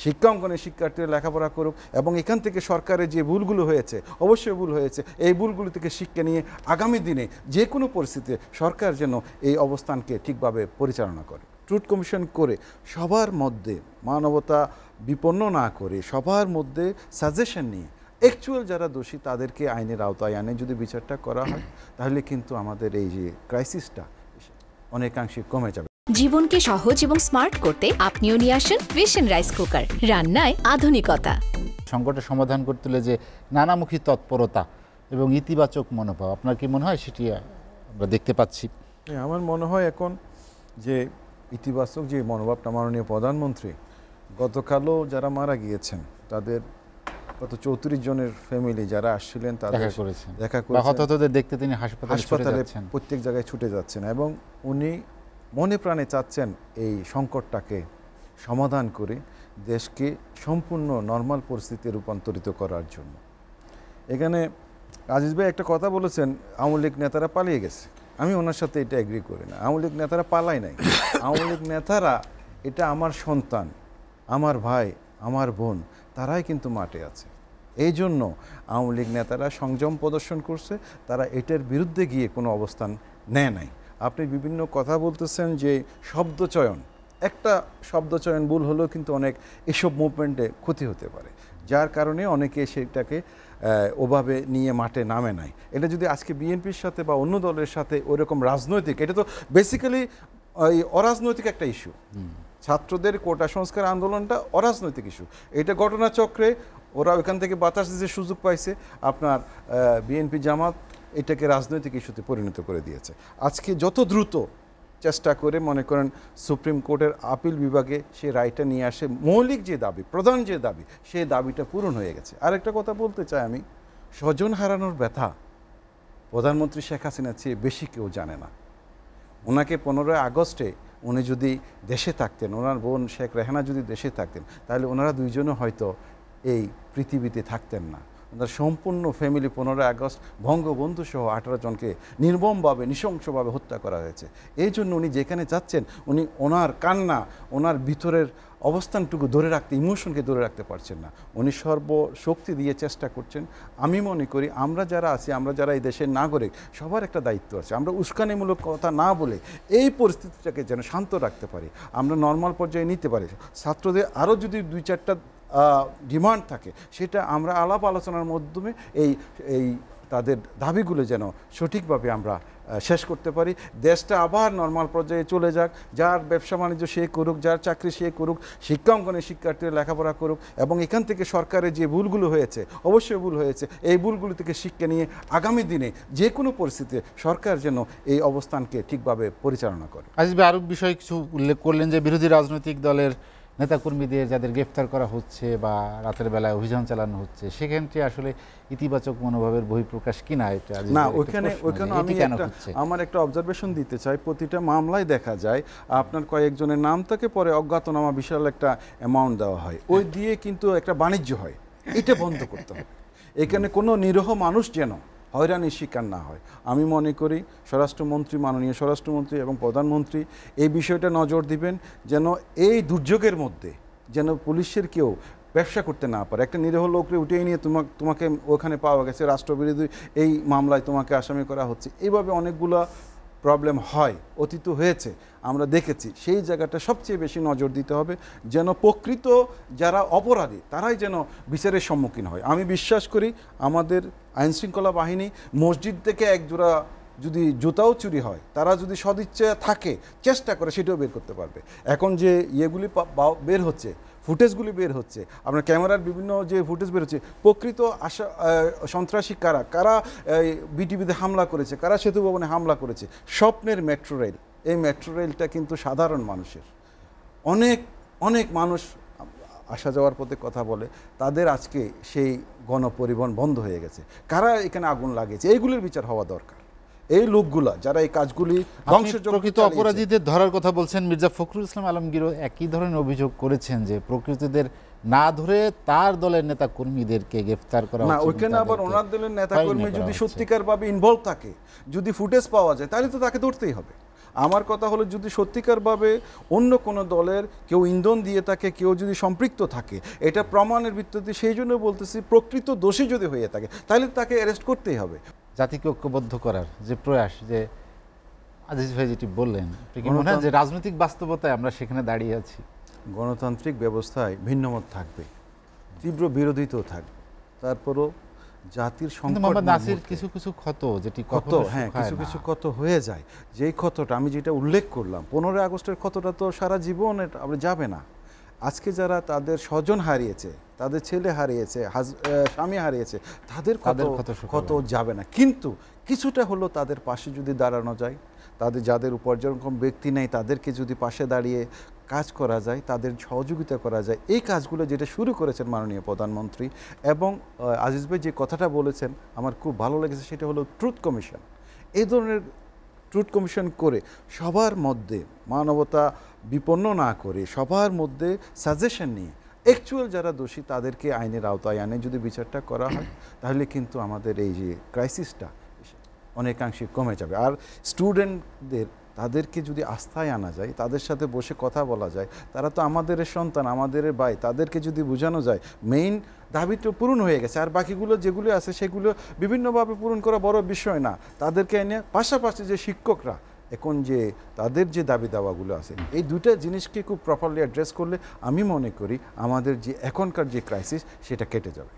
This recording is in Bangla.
শিক্ষা অঙ্গনে শিক্ষার্থীরা লেখাপড়া করুক এবং এখান থেকে সরকারের যে ভুলগুলো হয়েছে, অবশ্যই ভুল হয়েছে, এই ভুলগুলো থেকে শিক্ষা নিয়ে আগামী দিনে যে কোনো পরিস্থিতিতে সরকার যেন এই অবস্থানকে ঠিকভাবে পরিচালনা করে, ট্রুথ কমিশন করে সবার মধ্যে মানবতা বিপন্ন না করে সবার মধ্যে সাজেশন নিয়ে অ্যাকচুয়াল যারা দোষী তাদেরকে আইনের আওতায় আনে যদি বিচারটা করা হয়, তাহলে কিন্তু আমাদের এই যে ক্রাইসিসটা অনেকাংশে কমে যাবে। জীবনকে সহজ এবং স্মার্ট করতে আপনিও নিয়ে আসেন ভিশন রাইস কুকার, রান্নায় আধুনিকতা। সংকটের সমাধান করতে হলে যে নানামুখী তৎপরতা এবং ইতিবাচক মনোভাব, আপনার কি মনে হয় সেটি আমরা দেখতে পাচ্ছি? আমার মনে হয় এখন যে ইতিবাচক যে মনোভাবটা, মাননীয় প্রধানমন্ত্রী গতকালও যারা মারা গিয়েছেন তাদের গত 34 জনের ফ্যামিলি যারা আসছিলেন তাদের দেখা করেছেন, দেখতে তিনি হাসপাতালে প্রত্যেক জায়গায় ছুটে যাচ্ছেন এবং উনি মনে প্রাণে চাচ্ছেন এই সংকটটাকে সমাধান করে দেশকে সম্পূর্ণ নর্মাল পরিস্থিতিতে রূপান্তরিত করার জন্য। এখানে আজিজ ভাই একটা কথা বলেছেন, আওয়ামী লীগ নেতারা পালিয়ে গেছে। আমি ওনার সাথে এটা এগ্রি করি না। আওয়ামী লীগ নেতারা পালায় নাই। আওয়ামী লীগ নেতারা এটা আমার সন্তান, আমার ভাই, আমার বোন, তারাই কিন্তু মাঠে আছে। এই জন্য আওয়ামী লীগ নেতারা সংযম প্রদর্শন করছে, তারা এটার বিরুদ্ধে গিয়ে কোনো অবস্থান নেয় নাই। আপনি বিভিন্ন কথা বলতেছেন যে শব্দচয়ন, একটা শব্দচয়ন ভুল হলেও কিন্তু অনেক এসব মুভমেন্টে ক্ষতি হতে পারে, যার কারণে অনেকে সেটাকে ওভাবে নিয়ে মাঠে নামে নাই। এটা যদি আজকে বিএনপির সাথে বা অন্য দলের সাথে ওইরকম রাজনৈতিক, এটা তো বেসিক্যালি ওই অরাজনৈতিক একটা ইস্যু। ছাত্রদের কোটা সংস্কার আন্দোলনটা অরাজনৈতিক ইস্যু। এটা ঘটনাচক্রে ওরা ওইখান থেকে বাতাস দিতে সুযোগ পাইছে, আপনার বিএনপি জামাত এটাকে রাজনৈতিক ইস্যুতে পরিণত করে দিয়েছে। আজকে যত দ্রুত চেষ্টা করে মনে করেন সুপ্রিম কোর্টের আপিল বিভাগে সে রায়টা নিয়ে আসে, মৌলিক যে দাবি, প্রধান যে দাবি, সেই দাবিটা পূরণ হয়ে গেছে। আরেকটা কথা বলতে চাই আমি, স্বজন হারানোর ব্যথা প্রধানমন্ত্রী শেখ হাসিনার চেয়ে বেশি কেউ জানে না। ওনাকে 15 আগস্টে উনি যদি দেশে থাকতেন, ওনার বোন শেখ রেহানা যদি দেশে থাকতেন, তাহলে ওনারা দুইজনও হয়তো এই পৃথিবীতে থাকতেন না। ওনার সম্পূর্ণ ফ্যামিলি 15 আগস্ট বঙ্গবন্ধু সহ 18 জনকে নির্মমভাবে নৃশংসভাবে হত্যা করা হয়েছে। এই জন্য উনি যেখানে যাচ্ছেন, উনি ওনার কান্না, ওনার ভিতরের অবস্থানটুকু ধরে রাখতে, ইমোশনকে ধরে রাখতে পারছেন না। উনি সর্বশক্তি দিয়ে চেষ্টা করছেন। আমি মনে করি আমরা যারা আছি, আমরা যারা এই দেশের নাগরিক, সবার একটা দায়িত্ব আছে। আমরা উস্কানিমূলক কথা না বলে এই পরিস্থিতিটাকে যেন শান্ত রাখতে পারি, আমরা নর্মাল পর্যায়ে নিতে পারি। ছাত্রদের আরও যদি 2-4টা ডিমান্ড থাকে, সেটা আমরা আলাপ আলোচনার মাধ্যমে এই তাদের দাবিগুলো যেন সঠিকভাবে আমরা শেষ করতে পারি। দেশটা আবার নর্মাল পর্যায়ে চলে যাক, যার ব্যবসা বাণিজ্য সে করুক, যার চাকরি সে করুক, শিক্ষা অঙ্গনে শিক্ষার্থীরা লেখাপড়া করুক এবং এখান থেকে সরকারের যে ভুলগুলো হয়েছে, অবশ্যই ভুল হয়েছে, এই ভুলগুলো থেকে শিক্ষা নিয়ে আগামী দিনে যে কোনো পরিস্থিতিতে সরকার যেন এই অবস্থানকে ঠিকভাবে পরিচালনা করে। আজিজ ভাই, আরও বিষয় কিছু উল্লেখ করলেন যে বিরোধী রাজনৈতিক দলের নেতাকর্মীদের যাদের গ্রেফতার করা হচ্ছে বা রাতের বেলায় অভিযান চালানো হচ্ছে, সেখানটি আসলে ইতিবাচক মনোভাবের বহিঃপ্রকাশ কিনা? এটা না, ওইখানে আমি আমার একটা অবজারভেশন দিতে চাই। প্রতিটা মামলায় দেখা যায় আপনার কয়েকজনের নাম থাকে, পরে অজ্ঞাতনামা বিশাল একটা অ্যামাউন্ট দেওয়া হয়, ওই দিয়ে কিন্তু একটা বাণিজ্য হয়। এটা বন্ধ করতে হবে। এখানে কোনো নিরীহ মানুষ যেন হয়রানির শিকার না হয়। আমি মনে করি স্বরাষ্ট্রমন্ত্রী, মাননীয় স্বরাষ্ট্রমন্ত্রী এবং প্রধানমন্ত্রী এই বিষয়টা নজর দিবেন, যেন এই দুর্যোগের মধ্যে যেন পুলিশের কেউ ব্যবসা করতে না পারে। একটা নিরীহ লোককে উঠিয়ে নিয়ে তোমাকে ওখানে পাওয়া গেছে, রাষ্ট্রবিরোধী এই মামলায় তোমাকে আসামি করা হচ্ছে, এইভাবে অনেকগুলো প্রবলেম হয়, অতীত হয়েছে, আমরা দেখেছি। সেই জায়গাটা সবচেয়ে বেশি নজর দিতে হবে, যেন প্রকৃত যারা অপরাধী তারাই যেন বিচারের সম্মুখীন হয়। আমি বিশ্বাস করি আমাদের আইনশৃঙ্খলা বাহিনী মসজিদ থেকে একজোড়া যদি জুতাও চুরি হয়, তারা যদি সদিচ্ছা থাকে, চেষ্টা করে, সেটাও বের করতে পারবে। এখন যে ইয়েগুলি বের হচ্ছে, ফুটেজগুলি বের হচ্ছে, আপনার ক্যামেরার বিভিন্ন যে ফুটেজ বের হচ্ছে, প্রকৃত সন্ত্রাসী কারা কারা বিটিভিতে হামলা করেছে, কারা সেতু ভবনে হামলা করেছে, স্বপ্নের মেট্রো রেল, এই মেট্রো রেলটা কিন্তু সাধারণ মানুষের, অনেক অনেক মানুষ আসা যাওয়ার পথে কথা বলে, তাদের আজকে সেই গণপরিবহন বন্ধ হয়ে গেছে। কারা এখানে আগুন লাগিয়েছে, এইগুলির বিচার হওয়া দরকার। এই লোকগুলা যারা এই কাজগুলি প্রকৃত অপরাধীদের ধরার কথা বলছেন, মির্জা ফখরুল ইসলাম আলমগীরও একই ধরনের অভিযোগ করেছেন যে প্রকৃতদের না ধরে তার দলের নেতা কর্মীদেরকে গ্রেফতার করা হচ্ছে। না, ওইখানে আবার ওনার দলের নেতা কর্মী যদি সত্যিকার ভাবে ইনভলভ থাকে, যদি ফুটেজ পাওয়া যায়, তাহলে তো তাকে ধরতেই হবে। আমার কথা হলো যদি সত্যিকারভাবে অন্য কোনো দলের কেউ ইন্ধন দিয়ে থাকে, কেউ যদি সম্পৃক্ত থাকে, এটা প্রমাণের ভিত্তিতে, সেই জন্য বলতেছি প্রকৃত দোষী যদি হয়ে থাকে তাহলে তাকে অ্যারেস্ট করতেই হবে। জাতিকে ঐক্যবদ্ধ করার যে প্রয়াস, যে আজিজ ভাই যেটি বললেন, কি মনে হয় যে রাজনৈতিক বাস্তবতায় আমরা সেখানে দাঁড়িয়ে আছি? গণতান্ত্রিক ব্যবস্থায় ভিন্নমত থাকবে, তীব্র বিরোধিতাও থাকবে, তারপরও জাতির সংকট মোহাম্মদ নাসির কিছু কিছু ক্ষত যেটি ক্ষত, হ্যাঁ কিছু কিছু ক্ষত হয়ে যায়, যেই ক্ষতটা আমি যেটা উল্লেখ করলাম 15 আগস্টের ক্ষতটা তো সারা জীবন আমরা যাবে না। আজকে যারা তাদের স্বজন হারিয়েছে, তাদের ছেলে হারিয়েছে, স্বামী হারিয়েছে, তাদের ক্ষত যাবে না, কিন্তু কিছুটা হলো তাদের পাশে যদি দাঁড়ানো যায়, তাদের যাদের উপার্জনক্ষম ব্যক্তি নেই তাদেরকে যদি পাশে দাঁড়িয়ে কাজ করা যায়, তাদের সহযোগিতা করা যায়, এই কাজগুলো যেটা শুরু করেছেন মাননীয় প্রধানমন্ত্রী। এবং আজিজ ভাই যে কথাটা বলেছেন আমার খুব ভালো লেগেছে, সেটা হলো ট্রুথ কমিশন। এই ধরনের ট্রুথ কমিশন করে সবার মধ্যে মানবতা বিপন্ন না করে সবার মধ্যে সাজেশন নিয়ে অ্যাকচুয়াল যারা দোষী তাদেরকে আইনের আওতায় আনে যদি বিচারটা করা হয়, তাহলে কিন্তু আমাদের এই যে ক্রাইসিসটা অনেকাংশে কমে যাবে। আর স্টুডেন্টদের তাদেরকে যদি আস্থায় আনা যায়, তাদের সাথে বসে কথা বলা যায়, তারা তো আমাদের সন্তান, আমাদের ভাই, তাদেরকে যদি বোঝানো যায় মেইন দাবিটা পূরণ হয়ে গেছে, আর বাকিগুলো যেগুলো আছে সেগুলো বিভিন্নভাবে পূরণ করা বড় বিষয় না, তাদেরকে এনে পাশাপাশি যে শিক্ষকরা এখন যে তাদের যে দাবি দাওয়াগুলো আছে, এই দুটা জিনিসকে খুব প্রপারলি অ্যাড্রেস করলে আমি মনে করি আমাদের যে এখনকার যে ক্রাইসিস সেটা কেটে যাবে।